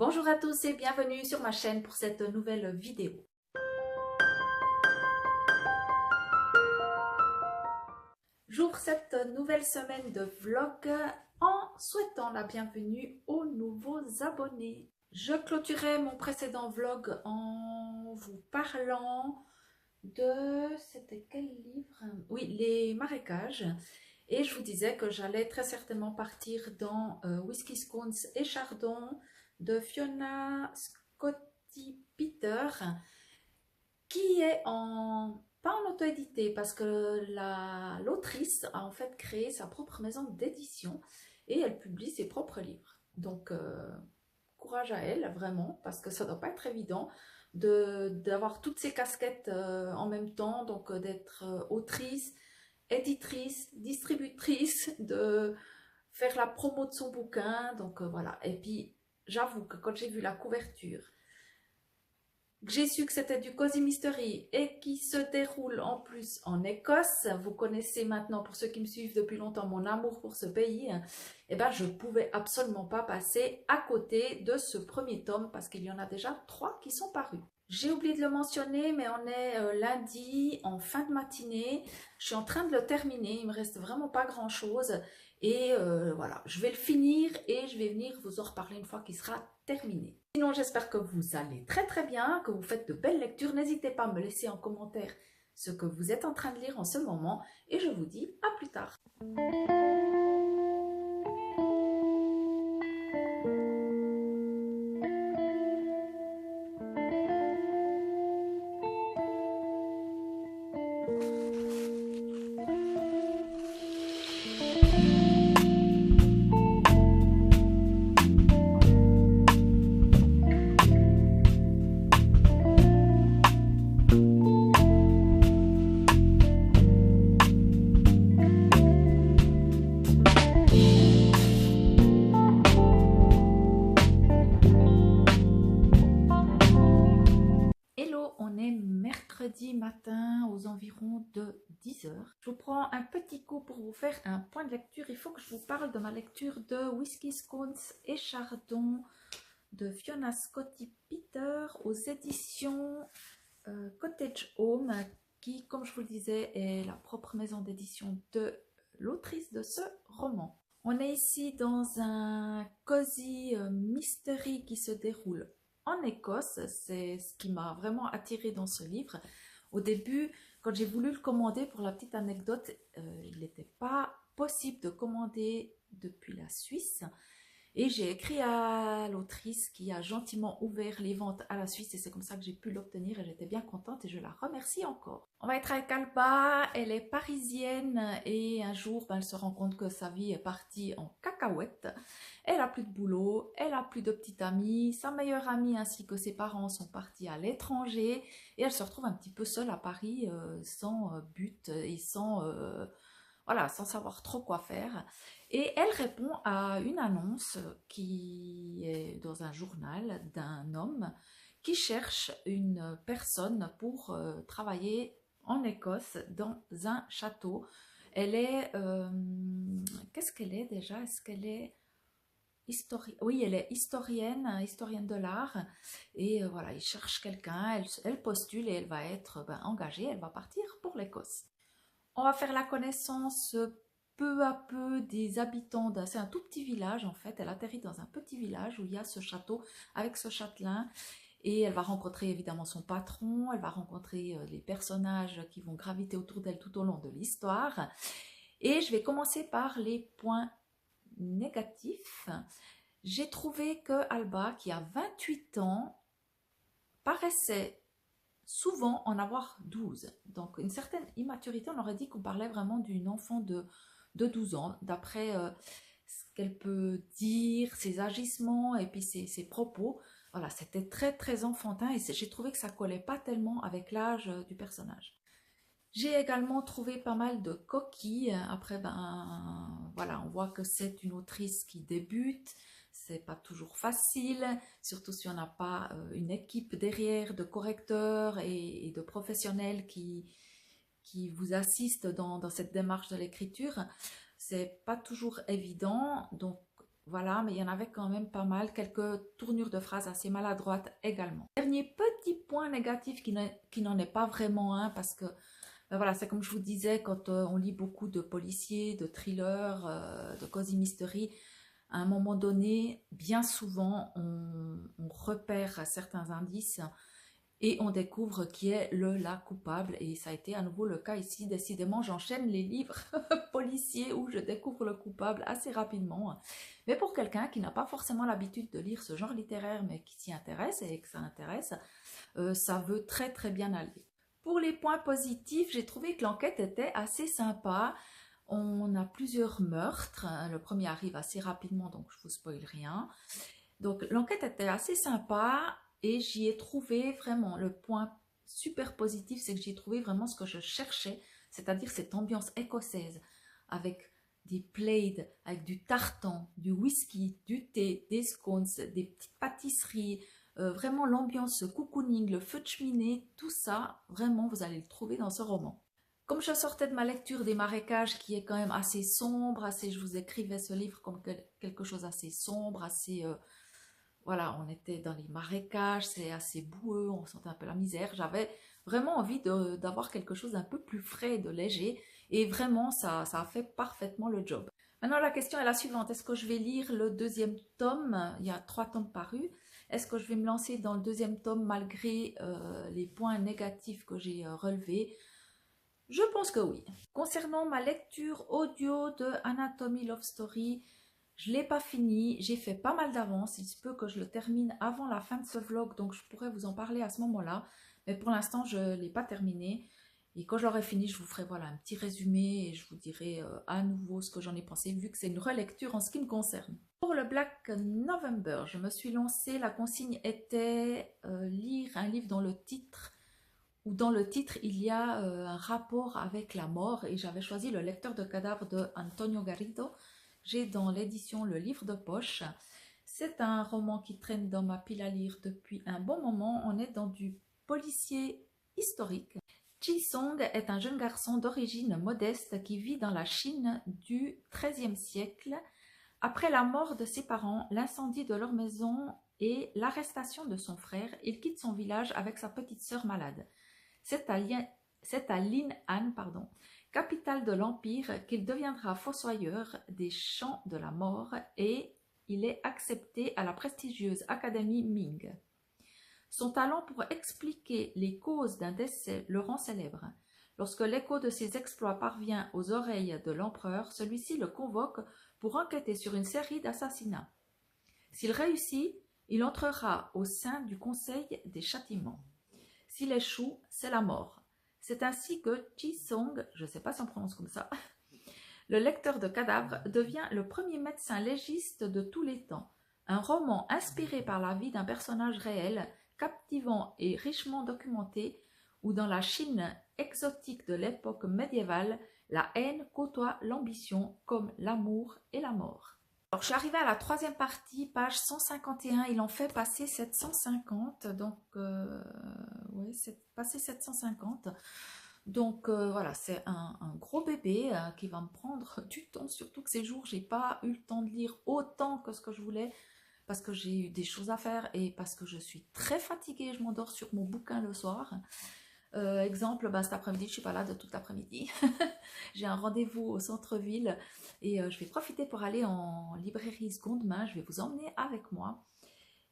Bonjour à tous et bienvenue sur ma chaîne pour cette nouvelle vidéo. J'ouvre cette nouvelle semaine de vlog en souhaitant la bienvenue aux nouveaux abonnés. Je clôturais mon précédent vlog en vous parlant de... C'était quel livre? Oui, Les marécages. Et je vous disais que j'allais très certainement partir dans Whisky Scones et Chardon de Fiona Scotti Peter, qui est pas en auto-édité parce que l'autrice a en fait créé sa propre maison d'édition et elle publie ses propres livres. Donc courage à elle vraiment, parce que ça ne doit pas être évident d'avoir toutes ces casquettes en même temps, donc d'être autrice, éditrice, distributrice, de faire la promo de son bouquin, donc voilà. Et puis j'avoue que quand j'ai vu la couverture, que j'ai su que c'était du Cozy Mystery et qui se déroule en plus en Écosse, vous connaissez maintenant, pour ceux qui me suivent depuis longtemps, mon amour pour ce pays, et ben je pouvais absolument pas passer à côté de ce premier tome parce qu'il y en a déjà 3 qui sont parus. J'ai oublié de le mentionner, mais on est lundi en fin de matinée. Je suis en train de le terminer, il me reste vraiment pas grand chose. Et voilà, je vais le finir et je vais venir vous en reparler une fois qu'il sera terminé. Sinon, j'espère que vous allez très très bien, que vous faites de belles lectures. N'hésitez pas à me laisser en commentaire ce que vous êtes en train de lire en ce moment. Et je vous dis à plus tard. Mercredi matin aux environs de 10 h. Je vous prends un petit coup pour vous faire un point de lecture. Il faut que je vous parle de ma lecture de Whisky Scones et Chardon de Fiona Scotti Peter aux éditions Cottage Home, qui, comme je vous le disais, est la propre maison d'édition de l'autrice de ce roman. On est ici dans un cozy mystery qui se déroule en Écosse. C'est ce qui m'a vraiment attirée dans ce livre. Au début, quand j'ai voulu le commander, pour la petite anecdote, il n'était pas possible de commander depuis la Suisse. Et j'ai écrit à l'autrice qui a gentiment ouvert les ventes à la Suisse et c'est comme ça que j'ai pu l'obtenir et j'étais bien contente et je la remercie encore. On va être avec Alba, elle est parisienne et un jour elle se rend compte que sa vie est partie en cacahuète. Elle a plus de boulot, elle a plus de petite amie, sa meilleure amie ainsi que ses parents sont partis à l'étranger et elle se retrouve un petit peu seule à Paris sans but et voilà, sans savoir trop quoi faire. Et elle répond à une annonce qui est dans un journal d'un homme qui cherche une personne pour travailler en Écosse dans un château. Elle est... qu'est-ce qu'elle est déjà? Est-ce qu'elle est... Oui, elle est historienne de l'art. Et voilà, il cherche quelqu'un, elle postule et elle va être engagée, elle va partir pour l'Écosse. On va faire la connaissance peu à peu des habitants. C'est un tout petit village en fait. Elle atterrit dans un petit village où il y a ce château avec ce châtelain. Et elle va rencontrer évidemment son patron. Elle va rencontrer les personnages qui vont graviter autour d'elle tout au long de l'histoire. Et je vais commencer par les points négatifs. J'ai trouvé que Alba, qui a 28 ans, paraissait souvent en avoir 12. Donc une certaine immaturité, on aurait dit qu'on parlait vraiment d'une enfant de 12 ans, d'après ce qu'elle peut dire, ses agissements et puis ses propos. Voilà, c'était très très enfantin et j'ai trouvé que ça collait pas tellement avec l'âge du personnage. J'ai également trouvé pas mal de coquilles. Après, voilà, on voit que c'est une autrice qui débute. C'est pas toujours facile, surtout si on n'a pas une équipe derrière de correcteurs et de professionnels qui vous assistent dans cette démarche de l'écriture. C'est pas toujours évident, donc voilà, mais il y en avait quand même pas mal, quelques tournures de phrases assez maladroites également. Dernier petit point négatif qui n'en est pas vraiment un, parce que voilà, c'est comme je vous disais, quand on lit beaucoup de policiers, de thrillers, de cosy mystery, à un moment donné, bien souvent, on repère certains indices et on découvre qui est la coupable. Et ça a été à nouveau le cas ici. Décidément, j'enchaîne les livres policiers où je découvre le coupable assez rapidement. Mais pour quelqu'un qui n'a pas forcément l'habitude de lire ce genre littéraire, mais qui s'y intéresse et que ça intéresse, ça veut très très bien aller. Pour les points positifs, j'ai trouvé que l'enquête était assez sympa. On a plusieurs meurtres. Le premier arrive assez rapidement, donc je ne vous spoil rien. Donc l'enquête était assez sympa et j'y ai trouvé vraiment le point super positif, c'est que j'y ai trouvé vraiment ce que je cherchais, c'est-à-dire cette ambiance écossaise avec des plaids, avec du tartan, du whisky, du thé, des scones, des petites pâtisseries, vraiment l'ambiance cocooning, le feu de cheminée, tout ça, vraiment, vous allez le trouver dans ce roman. Comme je sortais de ma lecture des marécages, qui est quand même assez sombre, je vous écrivais ce livre comme quelque chose assez sombre, assez... voilà, on était dans les marécages, c'est assez boueux, on sentait un peu la misère. J'avais vraiment envie d'avoir quelque chose d'un peu plus frais et de léger, et vraiment, ça a fait parfaitement le job. Maintenant, la question est la suivante. Est-ce que je vais lire le deuxième tome? Il y a 3 tomes parus. Est-ce que je vais me lancer dans le deuxième tome malgré les points négatifs que j'ai relevés? Je pense que oui. Concernant ma lecture audio de Anatomy Love Story, je ne l'ai pas fini, j'ai fait pas mal d'avance, il se peut que je le termine avant la fin de ce vlog, donc je pourrais vous en parler à ce moment-là. Mais pour l'instant, je ne l'ai pas terminé. Et quand je l'aurai fini, je vous ferai voilà, un petit résumé et je vous dirai à nouveau ce que j'en ai pensé, vu que c'est une relecture en ce qui me concerne. Pour le Black November, je me suis lancée, la consigne était lire un livre dont le titre il y a un rapport avec la mort, et j'avais choisi Le lecteur de cadavres de Antonio Garrido. J'ai dans l'édition Le livre de poche. C'est un roman qui traîne dans ma pile à lire depuis un bon moment. On est dans du policier historique. Ji Song est un jeune garçon d'origine modeste qui vit dans la Chine du XIIIe siècle. Après la mort de ses parents, l'incendie de leur maison et l'arrestation de son frère, il quitte son village avec sa petite sœur malade. C'est à Lin'an, capitale de l'Empire, qu'il deviendra fossoyeur des champs de la mort et il est accepté à la prestigieuse Académie Ming. Son talent pour expliquer les causes d'un décès le rend célèbre. Lorsque l'écho de ses exploits parvient aux oreilles de l'empereur, celui-ci le convoque pour enquêter sur une série d'assassinats. S'il réussit, il entrera au sein du Conseil des châtiments. S'il échoue, c'est la mort. C'est ainsi que Ji Song, je ne sais pas si on prononce comme ça, le lecteur de cadavres, devient le premier médecin légiste de tous les temps. Un roman inspiré par la vie d'un personnage réel, captivant et richement documenté, où dans la Chine exotique de l'époque médiévale, la haine côtoie l'ambition comme l'amour et la mort. Alors, je suis arrivée à la 3e partie, page 151, il en fait passer 750, donc ouais, c'est passé 750. Donc voilà, c'est un gros bébé qui va me prendre du temps, surtout que ces jours, j'ai pas eu le temps de lire autant que ce que je voulais, parce que j'ai eu des choses à faire et parce que je suis très fatiguée, je m'endors sur mon bouquin le soir. Exemple, cet après-midi, je suis pas là de toute l'après-midi. J'ai un rendez-vous au centre-ville et je vais profiter pour aller en librairie seconde main. Je vais vous emmener avec moi.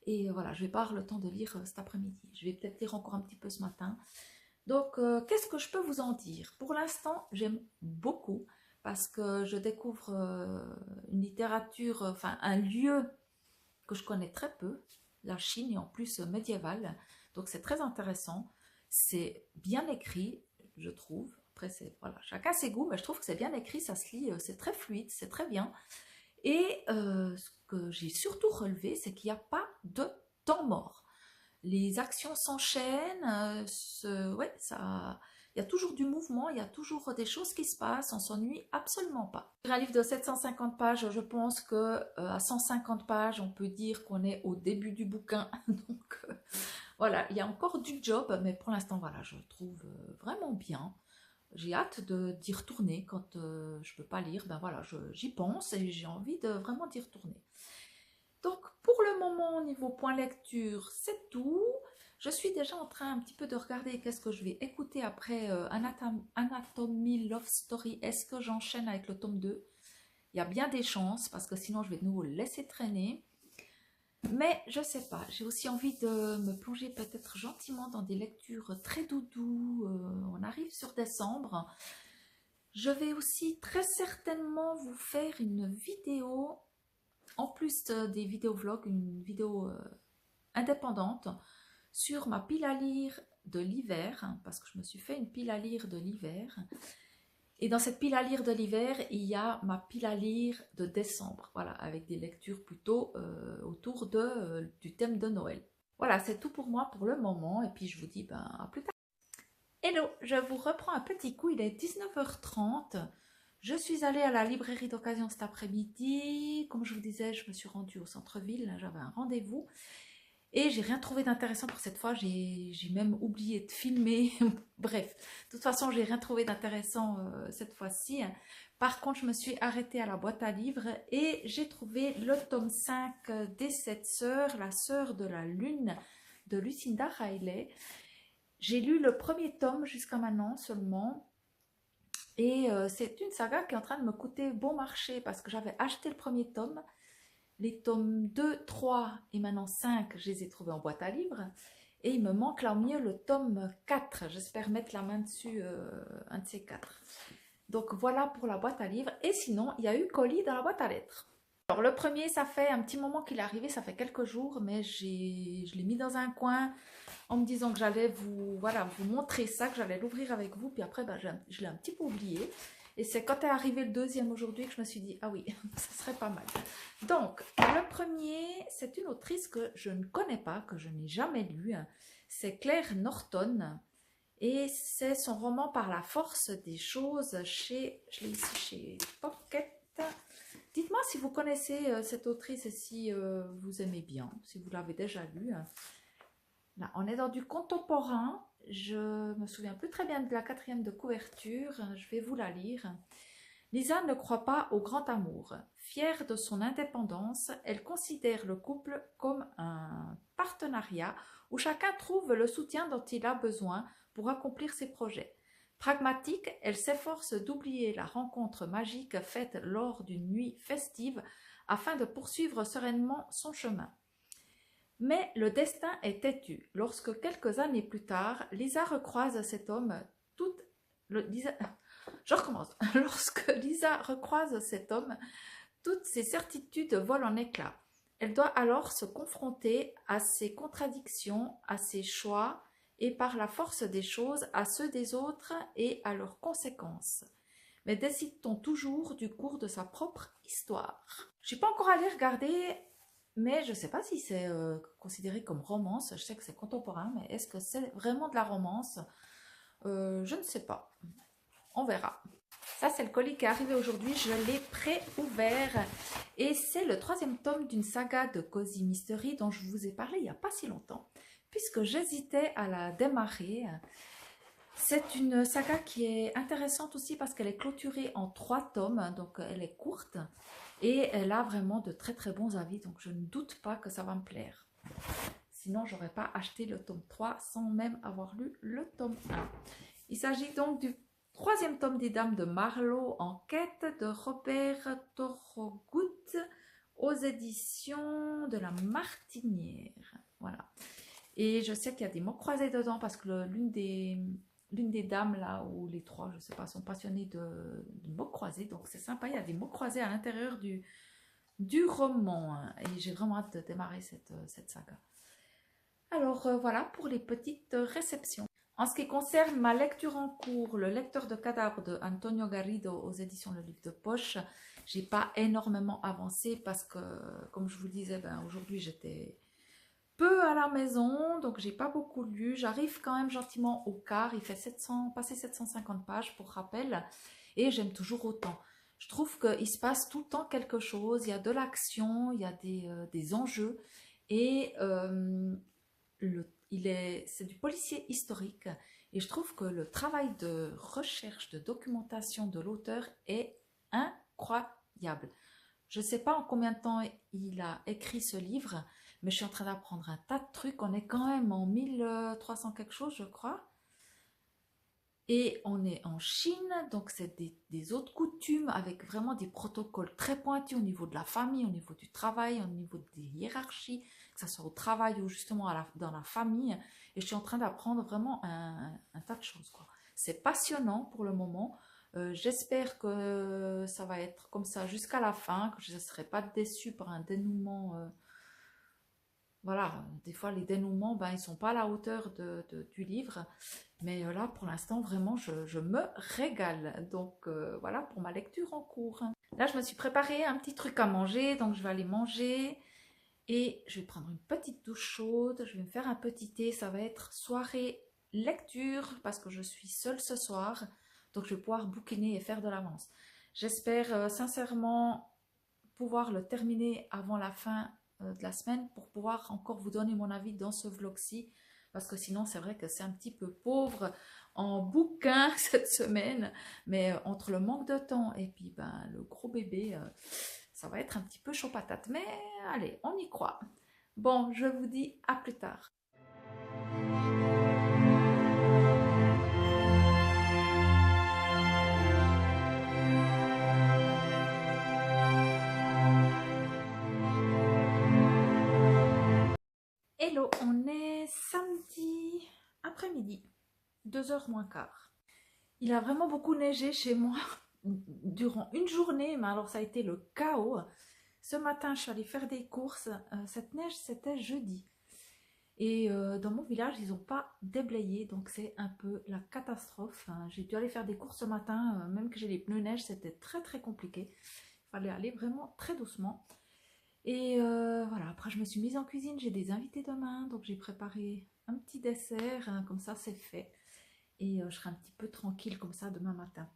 Et voilà, je vais pas avoir le temps de lire cet après-midi. Je vais peut-être lire encore un petit peu ce matin. Donc, qu'est-ce que je peux vous en dire? Pour l'instant, j'aime beaucoup parce que je découvre une littérature, enfin un lieu que je connais très peu, la Chine, et en plus médiévale. Donc, c'est très intéressant. C'est bien écrit, je trouve. Après, voilà, chacun ses goûts, mais je trouve que c'est bien écrit, ça se lit, c'est très fluide, c'est très bien. Et ce que j'ai surtout relevé, c'est qu'il n'y a pas de temps mort. Les actions s'enchaînent, ouais, il y a toujours du mouvement, il y a toujours des choses qui se passent, on s'ennuie absolument pas. Sur un livre de 750 pages, je pense que à 150 pages, on peut dire qu'on est au début du bouquin. Donc voilà, il y a encore du job, mais pour l'instant, voilà, je le trouve vraiment bien. j'ai hâte d'y retourner quand je peux pas lire. Ben voilà, j'y pense et j'ai envie de vraiment d'y retourner. Donc pour le moment, au niveau point lecture, c'est tout. Je suis déjà en train un petit peu de regarder qu'est-ce que je vais écouter après Anatomy Love Story. Est-ce que j'enchaîne avec le tome 2? Il y a bien des chances parce que sinon je vais de nouveau le laisser traîner. Mais je sais pas, j'ai aussi envie de me plonger peut-être gentiment dans des lectures très doudou. On arrive sur décembre. Je vais aussi très certainement vous faire une vidéo, en plus des vidéos vlogs, une vidéo indépendante sur ma pile à lire de l'hiver, hein, parce que je me suis fait une pile à lire de l'hiver. Et dans cette pile à lire de l'hiver, il y a ma pile à lire de décembre, voilà, avec des lectures plutôt autour du thème de Noël. Voilà, c'est tout pour moi pour le moment, et puis je vous dis ben, à plus tard. Hello, je vous reprends un petit coup, il est 19h30. Je suis allée à la librairie d'occasion cet après-midi. Comme je vous disais, je me suis rendue au centre-ville, j'avais un rendez-vous. Et j'ai rien trouvé d'intéressant pour cette fois, j'ai même oublié de filmer. Bref, de toute façon, j'ai rien trouvé d'intéressant cette fois-ci. Par contre, je me suis arrêtée à la boîte à livres et j'ai trouvé le tome 5 des 7 sœurs, la sœur de la lune de Lucinda Riley. J'ai lu le premier tome jusqu'à maintenant seulement. Et c'est une saga qui est en train de me coûter bon marché parce que j'avais acheté le premier tome. Les tomes 2, 3 et maintenant 5, je les ai trouvés en boîte à livres. Et il me manque là au milieu le tome 4. J'espère mettre la main dessus, un de ces 4. Donc voilà pour la boîte à livres. Et sinon, il y a eu colis dans la boîte à lettres. Alors le premier, ça fait un petit moment qu'il est arrivé, ça fait quelques jours, mais je l'ai mis dans un coin en me disant que j'allais vous montrer ça, que j'allais l'ouvrir avec vous. Puis après, ben, je l'ai un petit peu oublié. Et c'est quand est arrivé le deuxième aujourd'hui que je me suis dit, ah oui, ça serait pas mal. Donc, le premier, c'est une autrice que je ne connais pas, que je n'ai jamais lue. C'est Claire Norton. Et c'est son roman Par la force des choses je l'ai ici chez Pocket. Dites-moi si vous connaissez cette autrice et si vous aimez bien, si vous l'avez déjà lue. Là, on est dans du contemporain. Je me souviens plus très bien de la 4e de couverture. Je vais vous la lire. Lisa ne croit pas au grand amour. Fière de son indépendance, elle considère le couple comme un partenariat où chacun trouve le soutien dont il a besoin pour accomplir ses projets. Pragmatique, elle s'efforce d'oublier la rencontre magique faite lors d'une nuit festive afin de poursuivre sereinement son chemin. Mais le destin est têtu. Lorsque quelques années plus tard, Lisa recroise cet homme, Lorsque Lisa recroise cet homme, toutes ses certitudes volent en éclats. Elle doit alors se confronter à ses contradictions, à ses choix, et par la force des choses, à ceux des autres et à leurs conséquences. Mais décide-t-on toujours du cours de sa propre histoire? Je n'ai pas encore allé regarder, mais je ne sais pas si c'est considéré comme romance. Je sais que c'est contemporain, mais est-ce que c'est vraiment de la romance? Je ne sais pas. On verra. Ça, c'est le colis qui est arrivé aujourd'hui. Je l'ai pré-ouvert. Et c'est le 3e tome d'une saga de Cozy Mystery dont je vous ai parlé il n'y a pas si longtemps, puisque j'hésitais à la démarrer. C'est une saga qui est intéressante aussi parce qu'elle est clôturée en 3 tomes, donc elle est courte et elle a vraiment de très très bons avis, donc je ne doute pas que ça va me plaire. Sinon, je n'aurais pas acheté le tome 3 sans même avoir lu le tome 1. Il s'agit donc du 3e tome des Dames de Marlowe en quête de Robert Thorogood aux éditions de la Martinière. Voilà. Et je sais qu'il y a des mots croisés dedans parce que l'une des dames là, ou les 3, je ne sais pas, sont passionnées de mots croisés. Donc c'est sympa, il y a des mots croisés à l'intérieur du roman. Et j'ai vraiment hâte de démarrer cette saga. Alors voilà pour les petites réceptions. En ce qui concerne ma lecture en cours, Le lecteur de cadavres de Antonio Garrido aux éditions Le Livre de Poche, j'ai pas énormément avancé parce que, comme je vous disais, ben, aujourd'hui j'étais peu à la maison, donc j'ai pas beaucoup lu. J'arrive quand même gentiment au quart, il fait passer 750 pages pour rappel, et j'aime toujours autant. Je trouve qu'il se passe tout le temps quelque chose, il y a de l'action, il y a des enjeux, et c'est du policier historique, Et je trouve que le travail de recherche, de documentation de l'auteur est incroyable. Je ne sais pas en combien de temps il a écrit ce livre, mais je suis en train d'apprendre un tas de trucs. On est quand même en 1300 quelque chose, je crois. Et on est en Chine, donc c'est des autres coutumes avec vraiment des protocoles très pointus au niveau de la famille, au niveau du travail, au niveau des hiérarchies, que ce soit au travail ou justement dans la famille. Et je suis en train d'apprendre vraiment un tas de choses, quoi. C'est passionnant pour le moment. J'espère que ça va être comme ça jusqu'à la fin, que je ne serai pas déçue par un dénouement. Voilà, des fois les dénouements, ben, ils ne sont pas à la hauteur du livre. Mais là, pour l'instant, vraiment, je me régale. Donc, voilà pour ma lecture en cours. Là, je me suis préparé un petit truc à manger. Donc, je vais aller manger. Et je vais prendre une petite douche chaude. Je vais me faire un petit thé. Ça va être soirée lecture parce que je suis seule ce soir. Donc, je vais pouvoir bouquiner et faire de l'avance. J'espère sincèrement pouvoir le terminer avant la fin de la semaine pour pouvoir encore vous donner mon avis dans ce vlog-ci. Parce que sinon, c'est vrai que c'est un petit peu pauvre en bouquins cette semaine. Mais entre le manque de temps et puis ben, le gros bébé, ça va être un petit peu chaud patate. Mais allez, on y croit. Bon, je vous dis à plus tard. Hello, on est samedi après-midi, 2h moins quart. Il a vraiment beaucoup neigé chez moi durant une journée, mais alors ça a été le chaos. Ce matin, je suis allée faire des courses. Cette neige, c'était jeudi. Et dans mon village, ils n'ont pas déblayé, donc c'est un peu la catastrophe. J'ai dû aller faire des courses ce matin, même que j'ai les pneus neige, c'était très très compliqué. Il fallait aller vraiment très doucement. Et voilà, après je me suis mise en cuisine, j'ai des invités demain, donc j'ai préparé un petit dessert, hein, comme ça c'est fait. Et je serai un petit peu tranquille comme ça demain matin.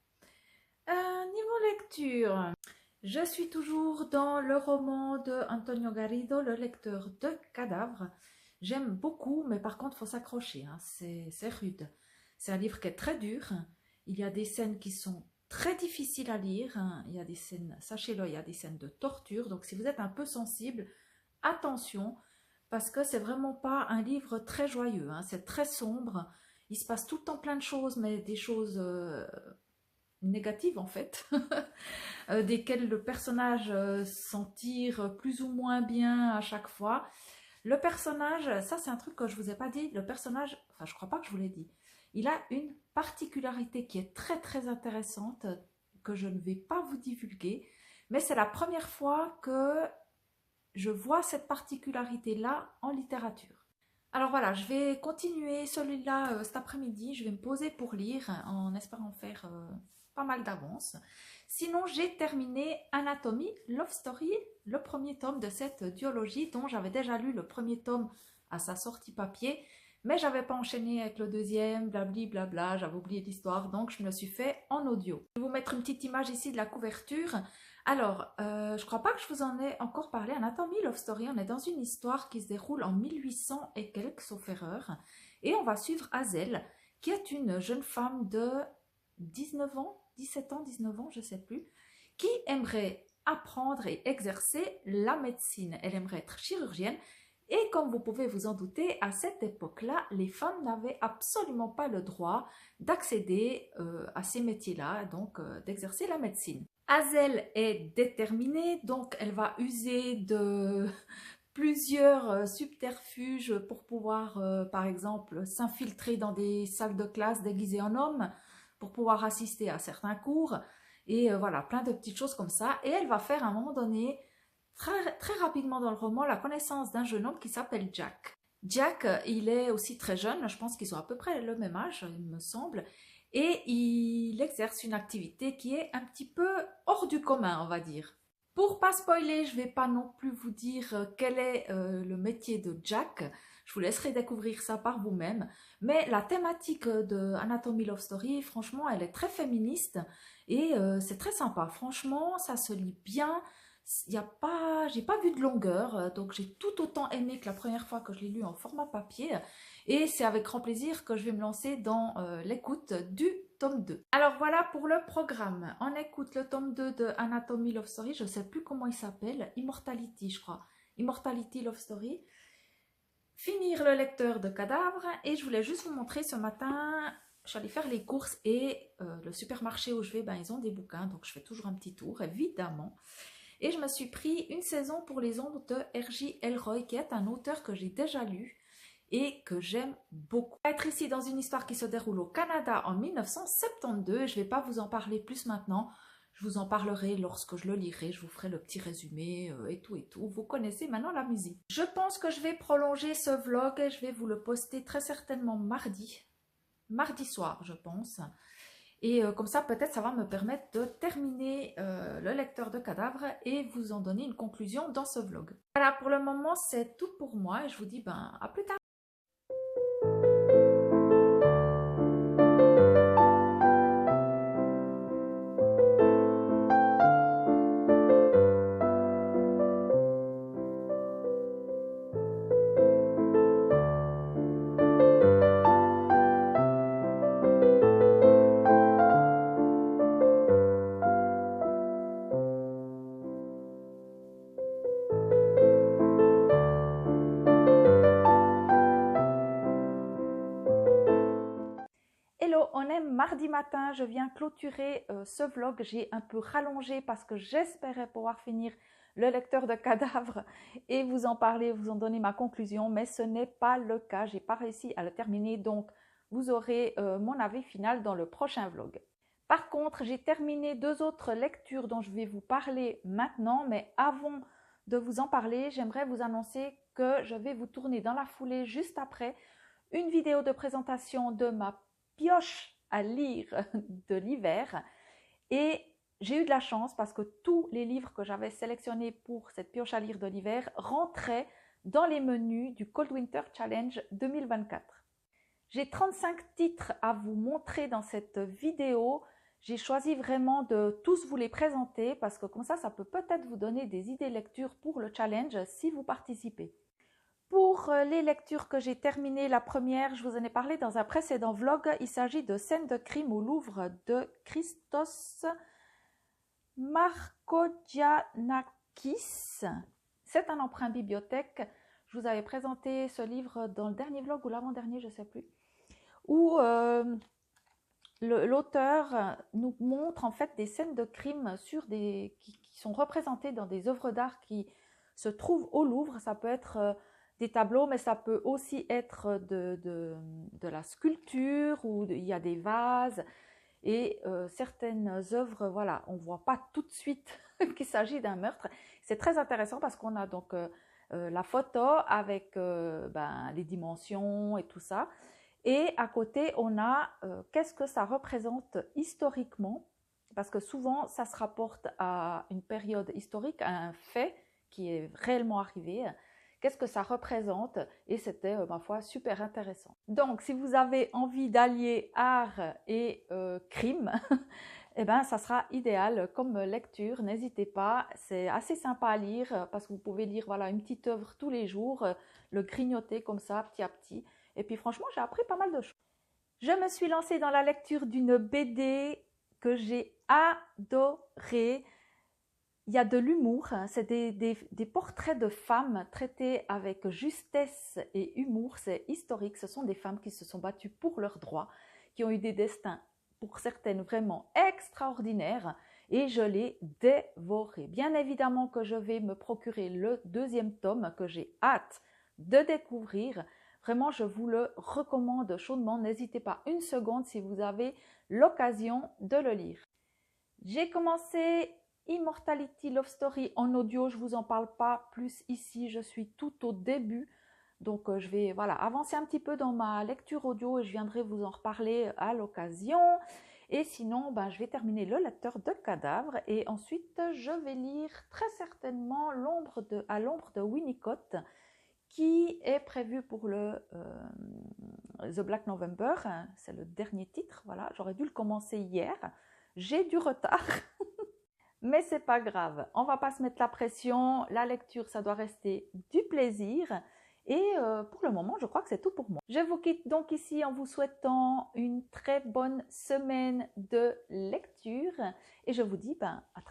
Niveau lecture, je suis toujours dans le roman de Antonio Garrido, Le lecteur de cadavres. J'aime beaucoup, mais par contre, il faut s'accrocher, hein, c'est rude. C'est un livre qui est très dur. Il y a des scènes qui sont très difficiles à lire. Hein. Il y a des scènes, sachez-le, il y a des scènes de torture. Donc, si vous êtes un peu sensible, attention, parce que c'est vraiment pas un livre très joyeux. Hein. C'est très sombre. Il se passe tout le temps plein de choses, mais des choses négatives en fait, desquelles le personnage s'en tire plus ou moins bien à chaque fois. Le personnage, ça c'est un truc que je vous ai pas dit, le personnage, enfin je crois pas que je vous l'ai dit, il a une particularité qui est très très intéressante, que je ne vais pas vous divulguer, mais c'est la première fois que je vois cette particularité-là en littérature. Alors voilà, je vais continuer celui-là cet après-midi, je vais me poser pour lire en espérant faire pas mal d'avance. Sinon, j'ai terminé Anatomie Love Story, le premier tome de cette duologie dont j'avais déjà lu le premier tome à sa sortie papier, mais j'avais pas enchaîné avec le deuxième, blabli blabla, j'avais oublié l'histoire, donc je me le suis fait en audio. Je vais vous mettre une petite image ici de la couverture. Alors, je crois pas que je vous en ai encore parlé. Anatomie Love Story, on est dans une histoire qui se déroule en 1800 et quelques, sauf erreur, et on va suivre Hazel, qui est une jeune femme de 19 ans, 17 ans, 19 ans, je ne sais plus, qui aimerait apprendre et exercer la médecine. Elle aimerait être chirurgienne et comme vous pouvez vous en douter, à cette époque-là, les femmes n'avaient absolument pas le droit d'accéder à ces métiers-là, donc d'exercer la médecine. Hazel est déterminée, donc elle va user de plusieurs subterfuges pour pouvoir, par exemple, s'infiltrer dans des salles de classe déguisées en hommes, pour pouvoir assister à certains cours, et voilà, plein de petites choses comme ça. Et elle va faire à un moment donné, très rapidement dans le roman, la connaissance d'un jeune homme qui s'appelle Jack. Jack, il est aussi très jeune, je pense qu'ils ont à peu près le même âge, il me semble, et il exerce une activité qui est un petit peu hors du commun, on va dire. Pour pas spoiler, je ne vais pas non plus vous dire quel est le métier de Jack. Je vous laisserai découvrir ça par vous-même. Mais la thématique de Anatomie Love Story, franchement, elle est très féministe et c'est très sympa. Franchement, ça se lit bien. J'ai pas vu de longueur, donc j'ai tout autant aimé que la première fois que je l'ai lu en format papier. Et c'est avec grand plaisir que je vais me lancer dans l'écoute du tome 2. Alors voilà pour le programme. On écoute le tome 2 de Anatomy Love Story, je ne sais plus comment il s'appelle, Immortality je crois. Immortality Love Story. Finir le lecteur de cadavres et je voulais juste vous montrer ce matin, je suis allée faire les courses et le supermarché où je vais, ben, ils ont des bouquins, donc je fais toujours un petit tour évidemment. Et je me suis pris Une saison pour les ombres de R.J. Elroy, qui est un auteur que j'ai déjà lu et que j'aime beaucoup. Je vais être ici dans une histoire qui se déroule au Canada en 1972. Je ne vais pas vous en parler plus maintenant. Je vous en parlerai lorsque je le lirai. Je vous ferai le petit résumé et tout et tout. Vous connaissez maintenant la musique. Je pense que je vais prolonger ce vlog et je vais vous le poster très certainement mardi. Mardi soir, je pense. Et comme ça, peut-être ça va me permettre de terminer le lecteur de cadavres et vous en donner une conclusion dans ce vlog. Voilà, pour le moment, c'est tout pour moi et je vous dis à plus tard. Hello, on est mardi matin, je viens clôturer ce vlog. J'ai un peu rallongé parce que j'espérais pouvoir finir le lecteur de cadavres et vous en parler, vous en donner ma conclusion, mais ce n'est pas le cas, j'ai pas réussi à le terminer, donc vous aurez mon avis final dans le prochain vlog. Par contre, j'ai terminé 2 autres lectures dont je vais vous parler maintenant, mais avant de vous en parler, j'aimerais vous annoncer que je vais vous tourner dans la foulée juste après une vidéo de présentation de ma pioche à lire de l'hiver et j'ai eu de la chance parce que tous les livres que j'avais sélectionnés pour cette pioche à lire de l'hiver rentraient dans les menus du Cold Winter Challenge 2024. J'ai 35 titres à vous montrer dans cette vidéo. J'ai choisi vraiment de tous vous les présenter parce que comme ça peut peut-être vous donner des idées de lecture pour le challenge si vous participez. Pour les lectures que j'ai terminées, la première, je vous en ai parlé dans un précédent vlog, il s'agit de Scènes de crime au Louvre de Christos Markogiannakis. C'est un emprunt bibliothèque. Je vous avais présenté ce livre dans le dernier vlog ou l'avant-dernier, je ne sais plus, où l'auteur nous montre en fait des scènes de crime qui sont représentées dans des œuvres d'art qui se trouvent au Louvre. Ça peut être des tableaux, mais ça peut aussi être de la sculpture où il y a des vases et certaines œuvres, voilà, on ne voit pas tout de suite qu'il s'agit d'un meurtre. C'est très intéressant parce qu'on a donc la photo avec les dimensions et tout ça. Et à côté, on a qu'est-ce que ça représente historiquement, parce que souvent, ça se rapporte à une période historique, à un fait qui est réellement arrivé. Qu'est-ce que ça représente? Et c'était, ma foi, super intéressant. Donc, si vous avez envie d'allier art et crime, eh ben, ça sera idéal comme lecture. N'hésitez pas, c'est assez sympa à lire parce que vous pouvez lire voilà, une petite œuvre tous les jours, le grignoter comme ça, petit à petit. Et puis franchement, j'ai appris pas mal de choses. Je me suis lancée dans la lecture d'une BD que j'ai adorée. Il y a de l'humour, c'est des portraits de femmes traités avec justesse et humour. C'est historique, ce sont des femmes qui se sont battues pour leurs droits, qui ont eu des destins, pour certaines, vraiment extraordinaires. Et je l'ai dévoré. Bien évidemment que je vais me procurer le 2e tome que j'ai hâte de découvrir. Vraiment, je vous le recommande chaudement. N'hésitez pas une seconde si vous avez l'occasion de le lire. J'ai commencé Immortality Love Story en audio. Je ne vous en parle pas plus ici. Je suis tout au début. Donc, je vais avancer un petit peu dans ma lecture audio et je viendrai vous en reparler à l'occasion. Et sinon, je vais terminer le lecteur de cadavres et ensuite, je vais lire très certainement À l'ombre de Winnicott, qui est prévu pour le The Black November. C'est le dernier titre, voilà. J'aurais dû le commencer hier. J'ai du retard. Mais c'est pas grave, on va pas se mettre la pression. La lecture, ça doit rester du plaisir. Et pour le moment, je crois que c'est tout pour moi. Je vous quitte donc ici en vous souhaitant une très bonne semaine de lecture. Et je vous dis à très